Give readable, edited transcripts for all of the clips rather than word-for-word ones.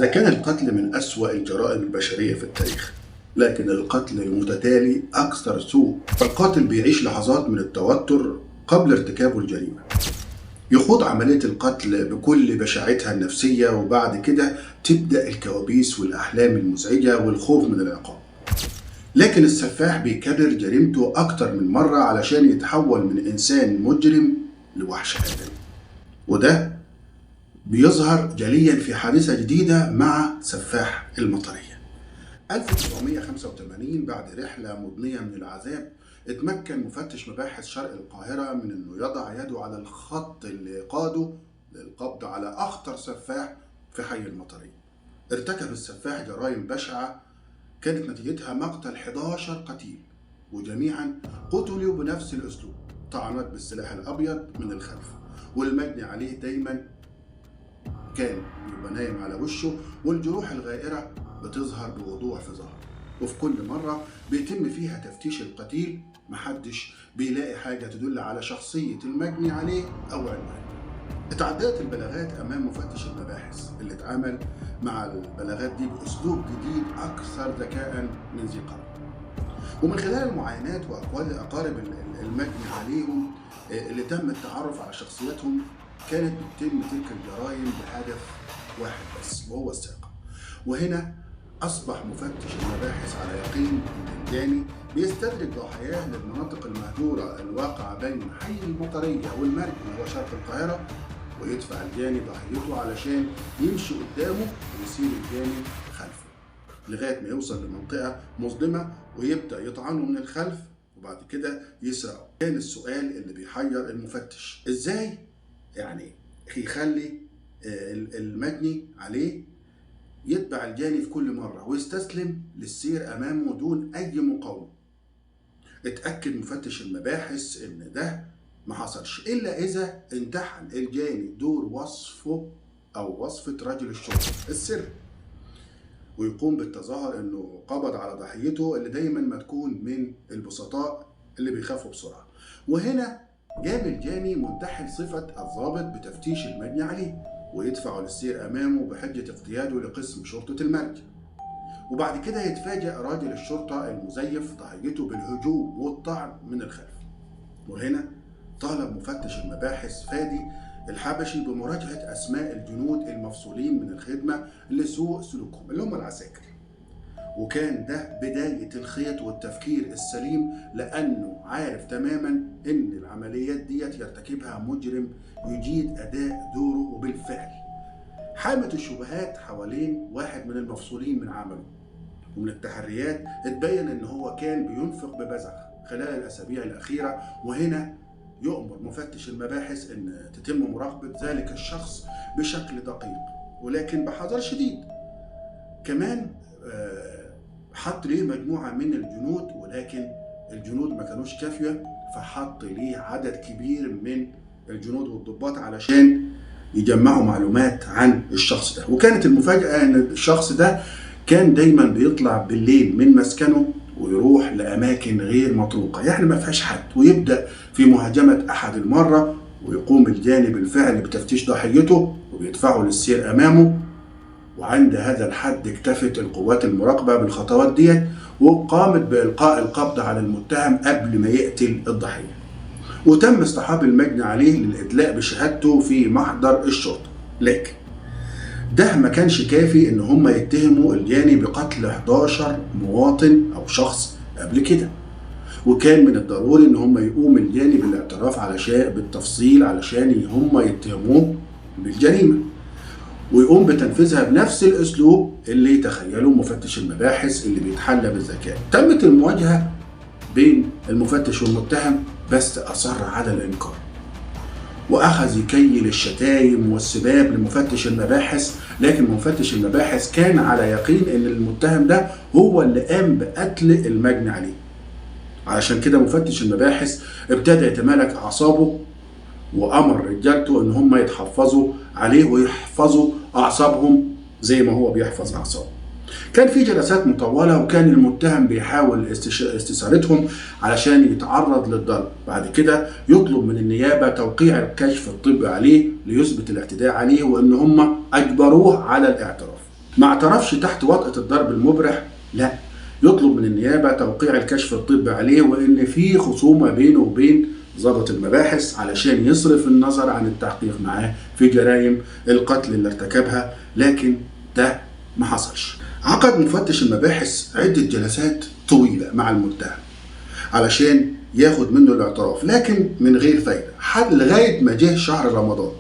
إذا كان القتل من أسوأ الجرائم البشرية في التاريخ، لكن القتل المتتالي أكثر سوء. القاتل بيعيش لحظات من التوتر قبل ارتكابه الجريمة، يخوض عملية القتل بكل بشاعتها النفسية، وبعد كده تبدأ الكوابيس والأحلام المزعجة والخوف من العقاب. لكن السفاح بيكرر جريمته أكتر من مرة علشان يتحول من إنسان مجرم لوحش آدمي، وده بيظهر جليا في حادثة جديدة مع سفاح المطرية. 1985 بعد رحلة مضنية من العذاب، اتمكن مفتش مباحث شرق القاهرة من انه يضع يده على الخط اللي قاده للقبض على اخطر سفاح في حي المطرية. ارتكب السفاح جرائم بشعة كانت نتيجتها مقتل 11 قتيل، وجميعا قتلوا بنفس الاسلوب، طعنات بالسلاح الابيض من الخلف، والمجني عليه دايما كان يبقى نايم على وشه، والجروح الغائرة بتظهر بوضوح في ظهره. وفي كل مرة بيتم فيها تفتيش القتيل، محدش بيلاقي حاجة تدل على شخصية المجني عليه أو عنوانه. اتعددت البلاغات أمام مفتش المباحث اللي اتعامل مع البلاغات دي بأسلوب جديد أكثر ذكاء من ذي قبل، ومن خلال المعاينات وأقوال أقارب المجني عليهم اللي تم التعرف على شخصيتهم، كانت بتتم تلك الجرائم بهدف واحد بس، وهو السرقة. وهنا أصبح مفتش المباحث على يقين أن الجاني بيستدرج ضحاياه للمناطق المهجورة الواقعة بين حي المطرية والمرج وهو شرق القاهرة، ويدفع الجاني ضحيته علشان يمشي قدامه ويسير الجاني خلفه لغاية ما يوصل لمنطقة مظلمة ويبدأ يطعنه من الخلف، وبعد كده يسرقه. كان السؤال اللي بيحير المفتش، إزاي يعني يخلي المجني عليه يتبع الجاني في كل مرة ويستسلم للسير أمامه دون أي مقاومة؟ اتأكد مفتش المباحث إن ده ما حصلش إلا إذا امتحن الجاني دور وصفه أو وصفة رجل الشرطة السر، ويقوم بالتظاهر إنه قبض على ضحيته اللي دايما ما تكون من البسطاء اللي بيخافوا بسرعة. وهنا جاب الجاني منتحل صفة الضابط بتفتيش المجني عليه، ويدفعه للسير أمامه بحجة اقتياده لقسم شرطة المرج. وبعد كده يتفاجأ راجل الشرطة المزيف ضحيته بالهجوم والطعن من الخلف. وهنا طالب مفتش المباحث فادي الحبشي بمراجعة أسماء الجنود المفصولين من الخدمة لسوء سلوكهم اللي هم العساكر، وكان ده بداية الخيط والتفكير السليم، لأنه عارف تماما إن العمليات ديت يرتكبها مجرم يجيد أداء دوره. وبالفعل حامت الشبهات حوالين واحد من المفصولين من عمله، ومن التحريات اتبين إن هو كان بينفق ببذخ خلال الأسابيع الأخيرة. وهنا يؤمر مفتش المباحث إن تتم مراقبة ذلك الشخص بشكل دقيق ولكن بحذر شديد. كمان حط ليه مجموعة من الجنود، ولكن الجنود ما كانوش كافية، فحط ليه عدد كبير من الجنود والضباط علشان يجمعوا معلومات عن الشخص ده. وكانت المفاجأة ان الشخص ده كان دايما بيطلع بالليل من مسكنه ويروح لأماكن غير مطروقة، يعني ما فيهاش حد، ويبدأ في مهاجمة أحد المرة، ويقوم الجاني بالفعل بتفتيش ضحيته وبيدفعه للسير أمامه. وعند هذا الحد اكتفت القوات المراقبة بالخطوات ديت، وقامت بإلقاء القبض على المتهم قبل ما يقتل الضحية، وتم اصطحاب المجني عليه للإدلاء بشهادته في محضر الشرطة. لكن ده ما كانش كافي ان هم يتهموا الجاني بقتل 11 مواطن او شخص قبل كده، وكان من الضروري ان هم يقوم الجاني بالاعتراف بالتفصيل علشان هم يتهموه بالجريمة، ويقوم بتنفيذها بنفس الاسلوب اللي تخيله مفتش المباحث اللي بيتحلى بالذكاء. تمت المواجهة بين المفتش والمتهم، بس اصر على الانكار واخذ يكيل الشتايم والسباب لمفتش المباحث. لكن مفتش المباحث كان على يقين ان المتهم ده هو اللي قام بقتل المجني عليه. علشان كده مفتش المباحث ابتدى يتمالك اعصابه، وامر رجالته ان هم يتحفظوا عليه ويحفظوا اعصابهم زي ما هو بيحفظ اعصابه. كان في جلسات مطولة، وكان المتهم بيحاول استثارتهم علشان يتعرض للضرب. بعد كده يطلب من النيابة توقيع الكشف الطبي عليه ليثبت الاعتداء عليه، وان هم اجبروه على الاعتراف. ما اعترفش تحت وطأة الضرب المبرح، لا، يطلب من النيابة توقيع الكشف الطبي عليه، وإن في خصومة بينه وبين ضابط المباحث علشان يصرف النظر عن التحقيق معاه في جرائم القتل اللي ارتكبها، لكن ده ما حصلش. عقد مفتش المباحث عدة جلسات طويلة مع المتهم علشان ياخد منه الاعتراف، لكن من غير فايدة، لغاية ما جه شهر رمضان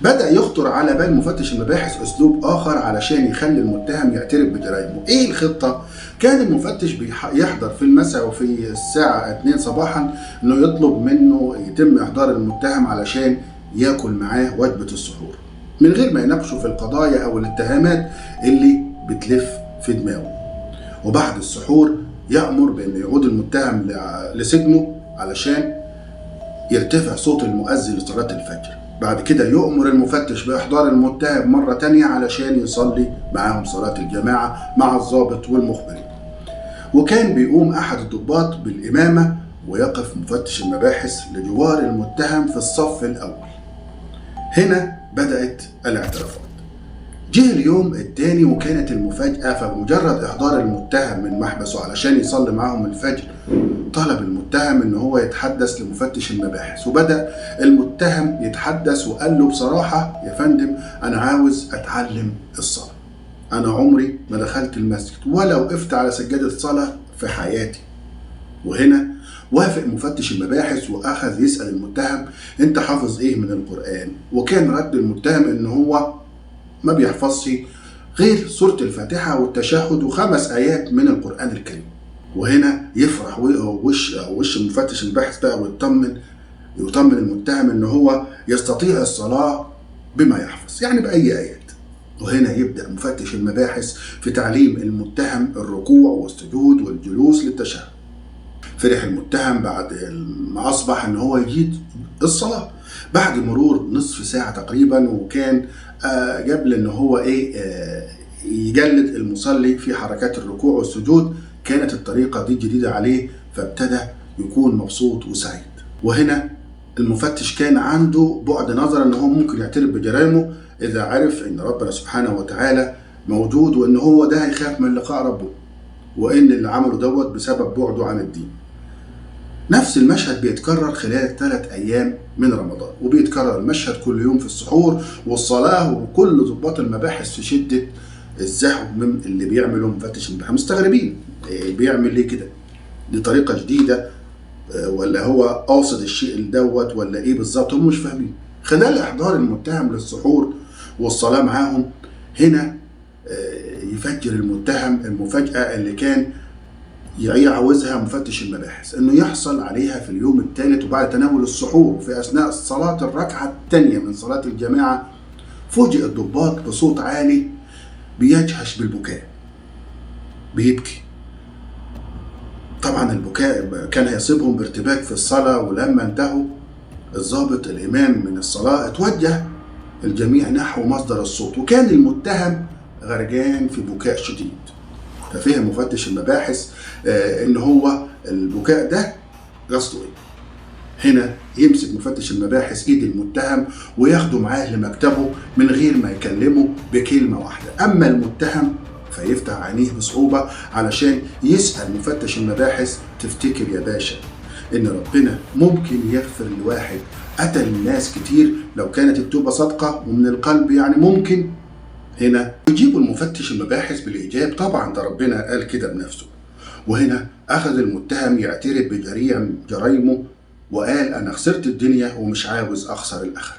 بدأ يخطر على بال مفتش المباحث أسلوب آخر علشان يخلي المتهم يعترف بجرائمه. إيه الخطة؟ كان المفتش يحضر في المساء وفي الساعة 2 صباحا إنه يطلب منه يتم إحضار المتهم علشان ياكل معاه وجبة السحور من غير ما يناقشه في القضايا أو الاتهامات اللي بتلف في دماغه. وبعد السحور يأمر بأن يعود المتهم لسجنه علشان يرتفع صوت المؤذن لصلاة الفجر. بعد كده يؤمر المفتش بإحضار المتهم مرة تانية علشان يصلي معاهم صلاة الجماعة مع الضابط والمخبرين. وكان بيقوم أحد الضباط بالإمامة ويقف مفتش المباحث لجوار المتهم في الصف الأول. هنا بدأت الاعترافات. جه اليوم الثاني وكانت المفاجأة، فبمجرد إحضار المتهم من محبسه علشان يصلي معهم الفجر طلب المتهم إن هو يتحدث لمفتش المباحث، وبدأ المتهم يتحدث وقال له بصراحة يا فندم أنا عاوز أتعلم الصلاة، أنا عمري ما دخلت المسجد ولا وقفت على سجادة صلاة في حياتي. وهنا وافق مفتش المباحث وأخذ يسأل المتهم أنت حافظ إيه من القرآن؟ وكان رد المتهم إن هو ما بيحفظش غير سورة الفاتحة والتشهد و5 آيات من القرآن الكريم. وهنا يفرح وش المفتش الباحث بقى ويطمن المتهم ان هو يستطيع الصلاة بما يحفظ، يعني بأي آيات. وهنا يبدأ مفتش المباحث في تعليم المتهم الركوع والسجود والجلوس للتشهد. فرح المتهم بعد ما أصبح ان هو يجيد الصلاة بعد مرور نصف ساعة تقريبا، وكان قبل ان هو يجلد المصلي في حركات الركوع والسجود. كانت الطريقة دي جديدة عليه، فابتدى يكون مبسوط وسعيد. وهنا المفتش كان عنده بعد نظر ان هو ممكن يعترف بجرائمه اذا عرف ان ربنا سبحانه وتعالى موجود، وان هو ده هيخاف من لقاء ربه، وان اللي عمله دوت بسبب بعده عن الدين. نفس المشهد بيتكرر خلال 3 أيام من رمضان، وبيتكرر المشهد كل يوم في السحور والصلاة، وكل ضباط المباحث في شدة الزحم اللي بيعمله مفتش المباحث مستغربين بيعمل ليه كده؟ دي طريقة جديدة ولا هو قاصد الشيء دوت ولا ايه بالظبط؟ هم مش فاهمين. خلال إحضار المتهم للسحور والصلاة معاهم هنا يفجر المتهم المفاجأة اللي كان يعوزها مفتش المباحث انه يحصل عليها في اليوم الثالث وبعد تناول السحور في اثناء صلاة الركعة الثانية من صلاة الجماعة. فوجئ الضباط بصوت عالي بيجهش بالبكاء، بيبكي. طبعا البكاء كان هيصيبهم بارتباك في الصلاة، ولما انتهوا الضابط الإمام من الصلاة اتوجه الجميع نحو مصدر الصوت، وكان المتهم غرقان في بكاء شديد. ففهم مفتش المباحث ان هو البكاء ده قصده ايه. هنا يمسك مفتش المباحث ايد المتهم وياخده معاه لمكتبه من غير ما يكلمه بكلمة واحدة. اما المتهم فيفتح عينيه بصعوبة علشان يسأل مفتش المباحث تفتكر يا باشا ان ربنا ممكن يغفر لواحد قتل ناس كتير لو كانت التوبة صادقة ومن القلب؟ يعني ممكن؟ هنا يجيب المفتش المباحث بالإجابة طبعا ده ربنا قال كده بنفسه. وهنا أخذ المتهم يعترف بجرائمه وقال أنا خسرت الدنيا ومش عاوز أخسر الآخرة.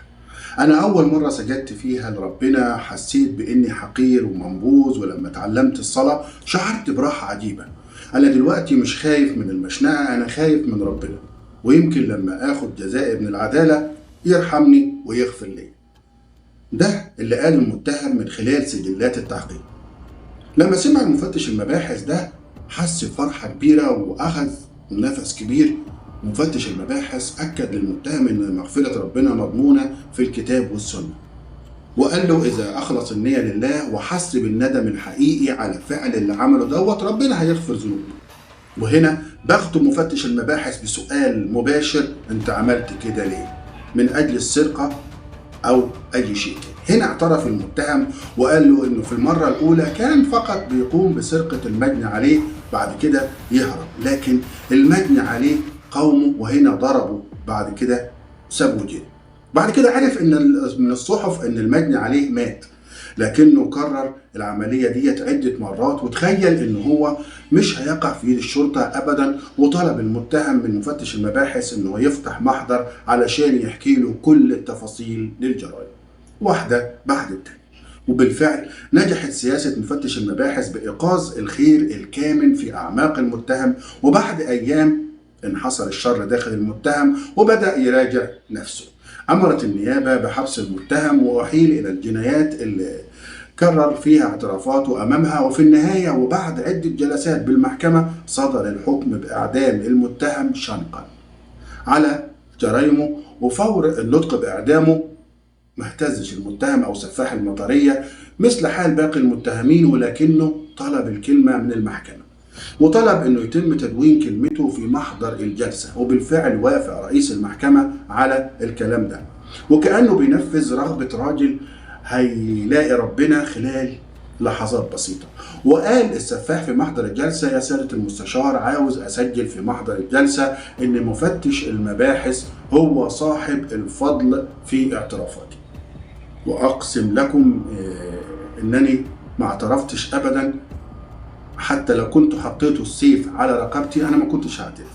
أنا أول مرة سجدت فيها لربنا حسيت بإني حقير ومنبوذ، ولما اتعلمت الصلاة شعرت براحة عجيبة. أنا دلوقتي مش خايف من المشنقة، أنا خايف من ربنا، ويمكن لما آخد جزائي من العدالة يرحمني ويغفر لي. ده اللي قاله المتهم من خلال سجلات التحقيق. لما سمع المفتش المباحث ده حس بفرحة كبيرة وأخذ نفس كبير. مفتش المباحث أكد للمتهم إن مغفرة ربنا مضمونة في الكتاب والسنة، وقال له إذا أخلص النية لله وحس بالندم الحقيقي على فعل اللي عمله دوت ربنا هيغفر ذنوبه. وهنا بختم مفتش المباحث بسؤال مباشر: أنت عملت كده ليه؟ من أجل السرقة أو أي شيء تاني. هنا اعترف المتهم وقال له إنه في المرة الأولى كان فقط بيقوم بسرقة المجني عليه، بعد كده يهرب، لكن المجني عليه قومه وهنا ضربه، بعد كده سابه جري. بعد كده عرف إن من الصحف إن المجني عليه مات، لكنه كرر العملية ديت عدة مرات وتخيل إن هو مش هيقع في ايد الشرطة أبدا، وطلب المتهم من مفتش المباحث إنه يفتح محضر علشان يحكي له كل التفاصيل للجرائم واحدة بعد التانية. وبالفعل نجحت سياسة مفتش المباحث بإيقاظ الخير الكامن في أعماق المتهم، وبعد أيام انحصر الشر داخل المتهم وبدأ يراجع نفسه. أمرت النيابة بحبس المتهم وأحيل إلى الجنايات اللي كرر فيها اعترافاته أمامها، وفي النهاية وبعد عدة جلسات بالمحكمة صدر الحكم بإعدام المتهم شنقا على جرائمه. وفور النطق بإعدامه ما اهتزش المتهم أو سفاح المطرية مثل حال باقي المتهمين، ولكنه طلب الكلمة من المحكمة وطلب انه يتم تدوين كلمته في محضر الجلسة، وبالفعل وافق رئيس المحكمة على الكلام ده، وكأنه بينفذ رغبة راجل هيلاقي ربنا خلال لحظات بسيطة. وقال السفاح في محضر الجلسة: يا سيادة المستشار، عاوز أسجل في محضر الجلسة إن مفتش المباحث هو صاحب الفضل في اعترافاتي، وأقسم لكم إنني ما اعترفتش أبدا، حتى لو كنت حطيته السيف على رقبتي أنا ما كنتش هعترف،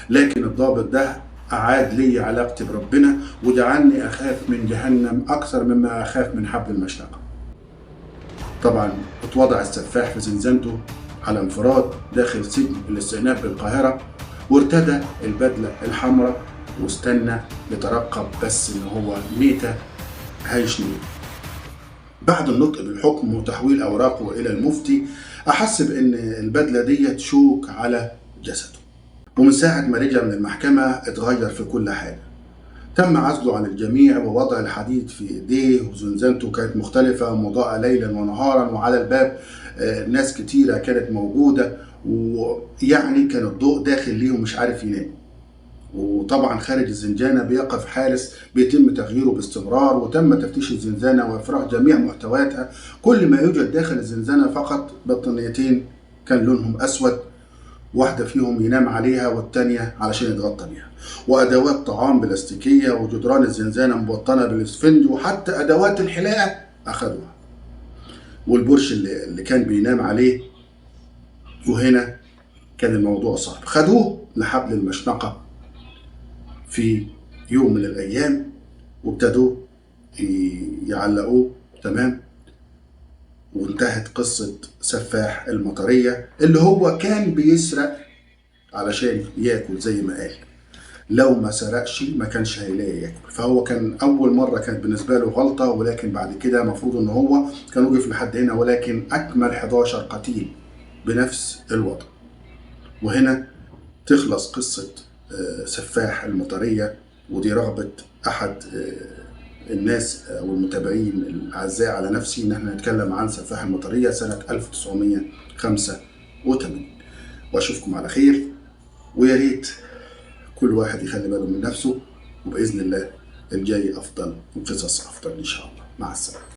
لكن الضابط ده أعاد لي علاقتي بربنا وجعلني أخاف من جهنم أكثر مما أخاف من حبل المشنقة. طبعا اتوضع السفاح في زنزانته على انفراد داخل سجن الاستئناف بالقاهرة، وارتدى البدلة الحمراء واستنى يترقب بس إن هو ميتة هيشنيه. بعد النطق بالحكم وتحويل أوراقه إلى المفتي أحس بأن البدلة دي شوك على جسده، ومن ساعة ما رجع من المحكمة اتغير في كل حاجة. تم عزله عن الجميع ووضع الحديد في ايديه، وزنزانته كانت مختلفة مضاءة ليلا ونهارا، وعلى الباب ناس كتيرة كانت موجودة، ويعني كان الضوء داخل ليه ومش عارف ينام. وطبعا خارج الزنزانة بيقف حارس بيتم تغييره باستمرار، وتم تفتيش الزنزانة وإفراغ جميع محتوياتها. كل ما يوجد داخل الزنزانة فقط بطانيتين كان لونهم أسود، واحدة فيهم ينام عليها والتانية علشان يتغطى بيها، وأدوات طعام بلاستيكية، وجدران الزنزانة مبطنة بالإسفنج، وحتى أدوات الحلاقة أخذوها، والبرش اللي كان بينام عليه. وهنا كان الموضوع صعب. خدوه لحبل المشنقة في يوم من الأيام وابتدوا يعلقوه، تمام. وانتهت قصة سفاح المطرية اللي هو كان بيسرق علشان ياكل زي ما قال، لو ما سرقش ما كانش هيلاقي ياكل. فهو كان أول مرة كانت بالنسبة له غلطة، ولكن بعد كده المفروض إن هو كان وقف لحد هنا، ولكن أكمل 11 قتيل بنفس الوضع. وهنا تخلص قصة سفاح المطرية، ودي رغبة أحد الناس أو المتابعين الأعزاء على نفسي إن احنا نتكلم عن سفاح المطرية سنة 1985. وأشوفكم على خير، ويا ريت كل واحد يخلي باله من نفسه، وبإذن الله الجاي أفضل وقصص أفضل إن شاء الله. مع السلامة.